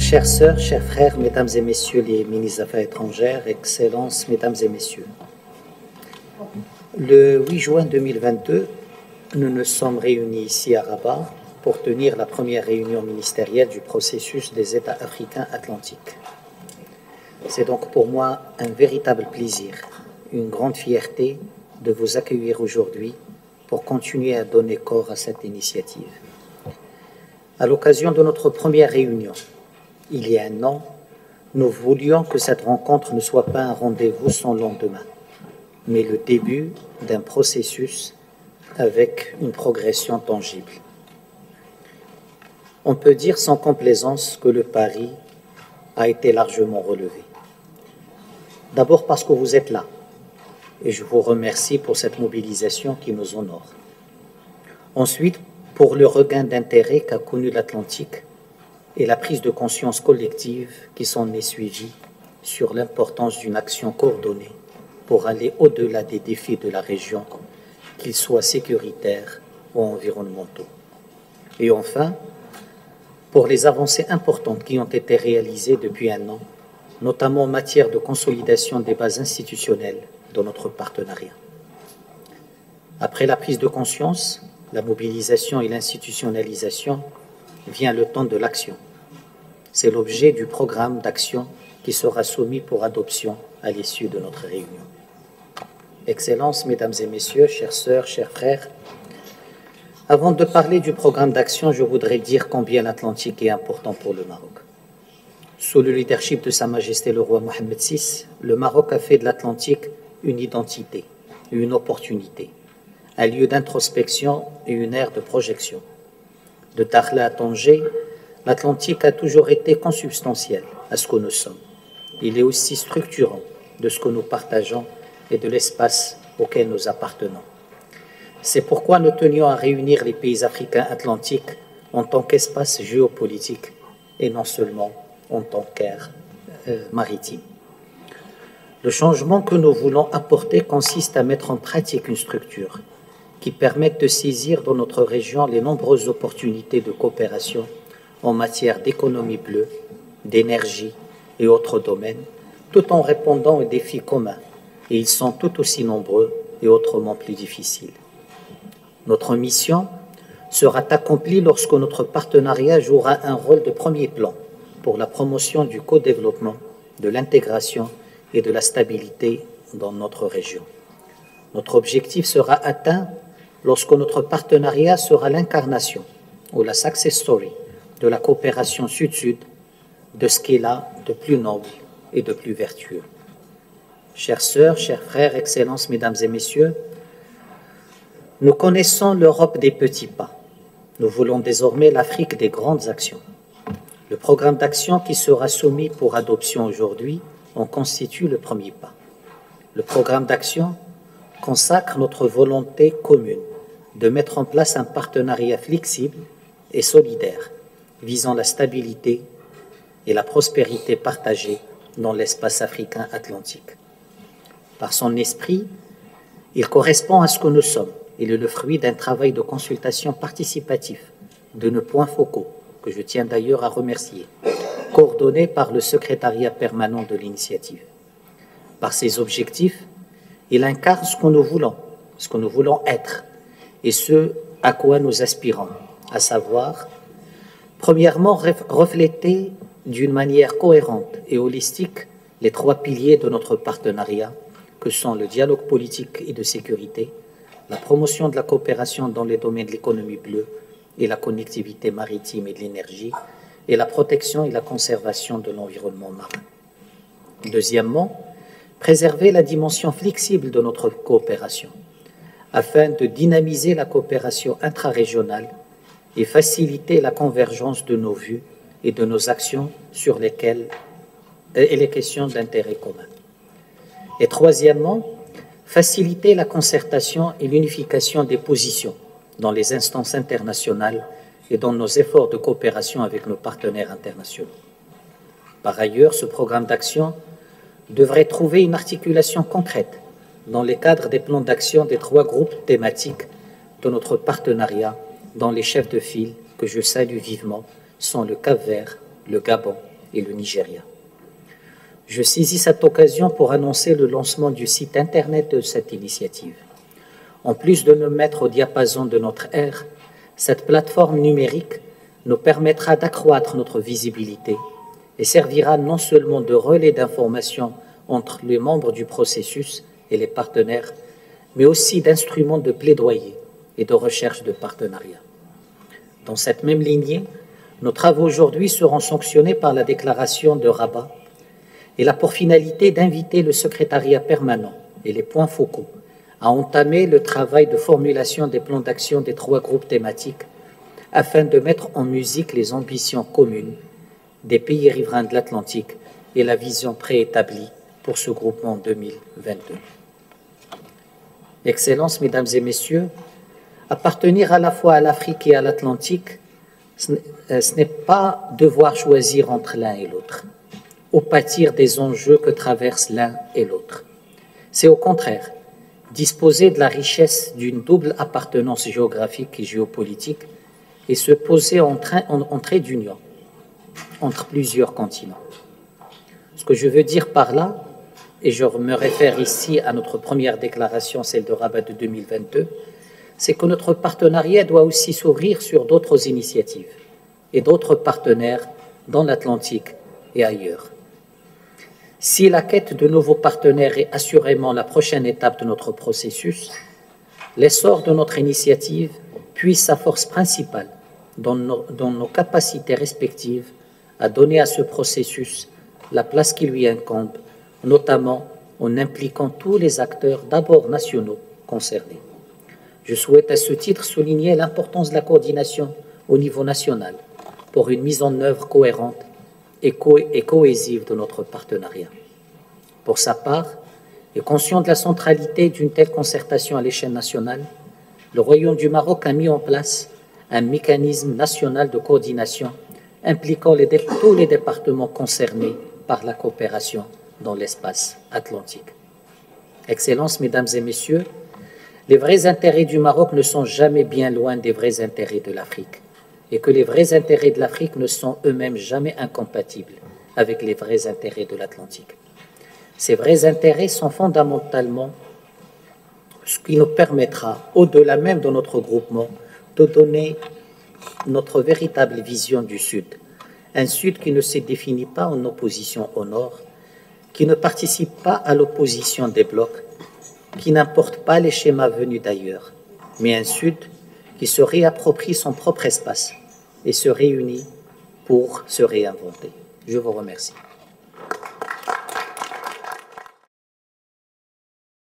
Chères sœurs, chers frères, mesdames et messieurs les ministres des Affaires étrangères, excellences, mesdames et messieurs. Le 8 juin 2022, nous nous sommes réunis ici à Rabat pour tenir la première réunion ministérielle du processus des États africains atlantiques. C'est donc pour moi un véritable plaisir, une grande fierté de vous accueillir aujourd'hui pour continuer à donner corps à cette initiative. À l'occasion de notre première réunion, il y a un an, nous voulions que cette rencontre ne soit pas un rendez-vous sans lendemain, mais le début d'un processus avec une progression tangible. On peut dire sans complaisance que le pari a été largement relevé. D'abord parce que vous êtes là, et je vous remercie pour cette mobilisation qui nous honore. Ensuite, pour le regain d'intérêt qu'a connu l'Atlantique et la prise de conscience collective qui s'en est suivie sur l'importance d'une action coordonnée pour aller au-delà des défis de la région, qu'ils soient sécuritaires ou environnementaux. Et enfin, pour les avancées importantes qui ont été réalisées depuis un an, notamment en matière de consolidation des bases institutionnelles de notre partenariat. Après la prise de conscience, la mobilisation et l'institutionnalisation, vient le temps de l'action. C'est l'objet du programme d'action qui sera soumis pour adoption à l'issue de notre réunion. Excellences, mesdames et messieurs, chères sœurs, chers frères, avant de parler du programme d'action, je voudrais dire combien l'Atlantique est important pour le Maroc. Sous le leadership de Sa Majesté le roi Mohammed VI, le Maroc a fait de l'Atlantique une identité, une opportunité, un lieu d'introspection et une ère de projection. De Dakhla à Tanger, l'Atlantique a toujours été consubstantiel à ce que nous sommes. Il est aussi structurant de ce que nous partageons et de l'espace auquel nous appartenons. C'est pourquoi nous tenions à réunir les pays africains atlantiques en tant qu'espace géopolitique et non seulement en tant qu'aire maritime. Le changement que nous voulons apporter consiste à mettre en pratique une structure qui permette de saisir dans notre région les nombreuses opportunités de coopération en matière d'économie bleue, d'énergie et autres domaines, tout en répondant aux défis communs, et ils sont tout aussi nombreux et autrement plus difficiles. Notre mission sera accomplie lorsque notre partenariat jouera un rôle de premier plan pour la promotion du co-développement, de l'intégration et de la stabilité dans notre région. Notre objectif sera atteint lorsque notre partenariat sera l'incarnation ou la success story de la coopération sud-sud, de ce qu'il a de plus noble et de plus vertueux. Chères sœurs, chers frères, excellences, mesdames et messieurs, nous connaissons l'Europe des petits pas. Nous voulons désormais l'Afrique des grandes actions. Le programme d'action qui sera soumis pour adoption aujourd'hui en constitue le premier pas. Le programme d'action consacre notre volonté commune de mettre en place un partenariat flexible et solidaire visant la stabilité et la prospérité partagée dans l'espace africain atlantique. Par son esprit, il correspond à ce que nous sommes. Il est le fruit d'un travail de consultation participatif de nos points focaux, que je tiens d'ailleurs à remercier, coordonné par le secrétariat permanent de l'initiative. Par ses objectifs, il incarne ce que nous voulons être, et ce à quoi nous aspirons, à savoir, premièrement, refléter d'une manière cohérente et holistique les trois piliers de notre partenariat, que sont le dialogue politique et de sécurité, la promotion de la coopération dans les domaines de l'économie bleue et la connectivité maritime et de l'énergie, et la protection et la conservation de l'environnement marin. Deuxièmement, préserver la dimension flexible de notre coopération, afin de dynamiser la coopération intrarégionale et faciliter la convergence de nos vues et de nos actions sur les questions d'intérêt commun. Et troisièmement, faciliter la concertation et l'unification des positions dans les instances internationales et dans nos efforts de coopération avec nos partenaires internationaux. Par ailleurs, ce programme d'action devrait trouver une articulation concrète dans les cadres des plans d'action des trois groupes thématiques de notre partenariat, dont les chefs de file, que je salue vivement, sont le Cap-Vert, le Gabon et le Nigeria. Je saisis cette occasion pour annoncer le lancement du site Internet de cette initiative. En plus de nous mettre au diapason de notre ère, cette plateforme numérique nous permettra d'accroître notre visibilité et servira non seulement de relais d'information entre les membres du processus et les partenaires, mais aussi d'instrument de plaidoyer et de recherche de partenariat. Dans cette même lignée, nos travaux aujourd'hui seront sanctionnés par la déclaration de Rabat. Elle a pour finalité d'inviter le secrétariat permanent et les points focaux à entamer le travail de formulation des plans d'action des 3 groupes thématiques afin de mettre en musique les ambitions communes des pays riverains de l'Atlantique et la vision préétablie pour ce groupement 2022. Excellences, Mesdames et Messieurs, appartenir à la fois à l'Afrique et à l'Atlantique, ce n'est pas devoir choisir entre l'un et l'autre, ou pâtir des enjeux que traversent l'un et l'autre. C'est au contraire disposer de la richesse d'une double appartenance géographique et géopolitique et se poser en trait d'union entre plusieurs continents. Ce que je veux dire par là, et je me réfère ici à notre première déclaration, celle de Rabat de 2022, c'est que notre partenariat doit aussi s'ouvrir sur d'autres initiatives et d'autres partenaires dans l'Atlantique et ailleurs. Si la quête de nouveaux partenaires est assurément la prochaine étape de notre processus, l'essor de notre initiative puise sa force principale dans nos capacités respectives à donner à ce processus la place qui lui incombe, notamment en impliquant tous les acteurs, d'abord nationaux, concernés. Je souhaite à ce titre souligner l'importance de la coordination au niveau national pour une mise en œuvre cohérente et cohésive de notre partenariat. Pour sa part, et conscient de la centralité d'une telle concertation à l'échelle nationale, le Royaume du Maroc a mis en place un mécanisme national de coordination impliquant tous les départements concernés par la coopération dans l'espace atlantique. Excellences, Mesdames et Messieurs, les vrais intérêts du Maroc ne sont jamais bien loin des vrais intérêts de l'Afrique et que les vrais intérêts de l'Afrique ne sont eux-mêmes jamais incompatibles avec les vrais intérêts de l'Atlantique. Ces vrais intérêts sont fondamentalement ce qui nous permettra, au-delà même de notre groupement, de donner notre véritable vision du Sud. Un Sud qui ne se définit pas en opposition au Nord, qui ne participe pas à l'opposition des blocs, qui n'importe pas les schémas venus d'ailleurs, mais un Sud qui se réapproprie son propre espace et se réunit pour se réinventer. Je vous remercie.